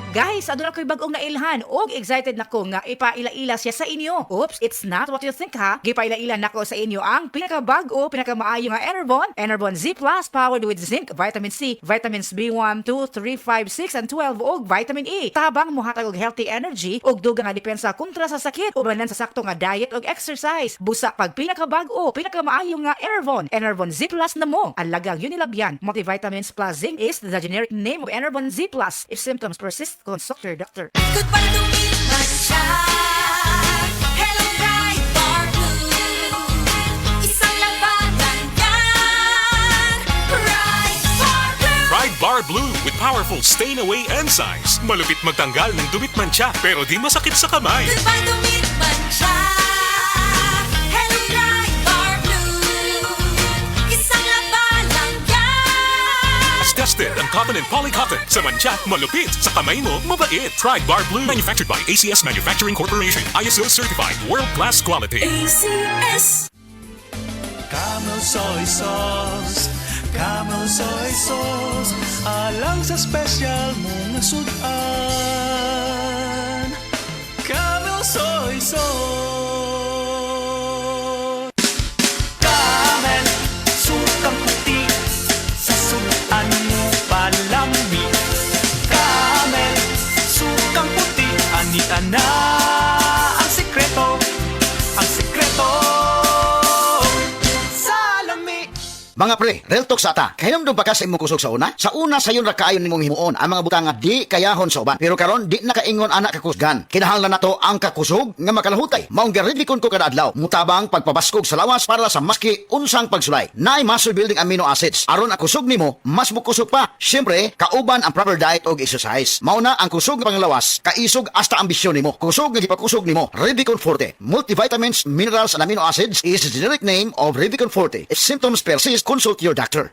Guys, aduna ko'y bagong nailhan og excited nako nga ipaila-ila siya sa inyo. Oops, it's not what you think ha. Gipaila-ila nako sa inyo ang pinakabag-o, pinakamaayo nga Enervon Z Plus powered with zinc, vitamin C, vitamins B1, 2, 3, 5, 6 and 12 ug vitamin E. Tabang mohatag og healthy energy ug dugang nga depensa kontra sa sakit ubanan sa sakto nga diet ug exercise. Busa pag pinakabag-o, pinakamaayo nga Enervon Z Plus na mo. Alagang Unilabyan multivitamins plus zinc is the generic name of Enervon Z Plus. If symptoms persist, consult your doctor. Goodbye to me, Mancha. Hello, bright bar blue. Isang labanan yan. Bright bar blue. Pride Bar Blue with powerful stain-away enzymes. Malupit magtanggal ng dumit mancha pero di masakit sa kamay. Goodbye to me, Mancha. Hello, bright bar blue. Isang labanan yan. As tested ang cotton and polycotton. Sa mancha, malupit. Sa kamay mo, mabait. Pride Bar Blue. Manufactured by ACS Manufacturing Corporation. ISO certified. World-class quality. ACS. Camel soy sauce, Camel soy sauce, alang sa special mong sudan. Camel soy sauce. Camel, sukang puti, sa sudan mo palami. Camel, sukang puti, anita na ang sekreto, ang sekreto. Mga pre, real talk sa ata. Kahinomdom pa ka sa imong kusog sa una? Sa una sayon ra kaayon nimong himuon ang mga butang nga di kayahon sa uban. Pero karon di na kaingon anak kakusgan. Kinahanglan nato ang kakusog nga makalahutay. Maong giridikon ko kada adlaw. Mutabang pagpabaskog sa lawas para sa maski unsang pagsulay. Naay muscle building amino acids. Aron ang kusog nimo mas bukusog pa. Syempre, kauban ang proper diet og exercise. Mauna ang kusog nga panglawas, kaisog hasta ambisyon nimo. Kusog nga gipakusog nimo. Revicon Forte. Multivitamins, minerals and amino acids is the generic name of Revicon Forte. If symptoms persist, consult your doctor.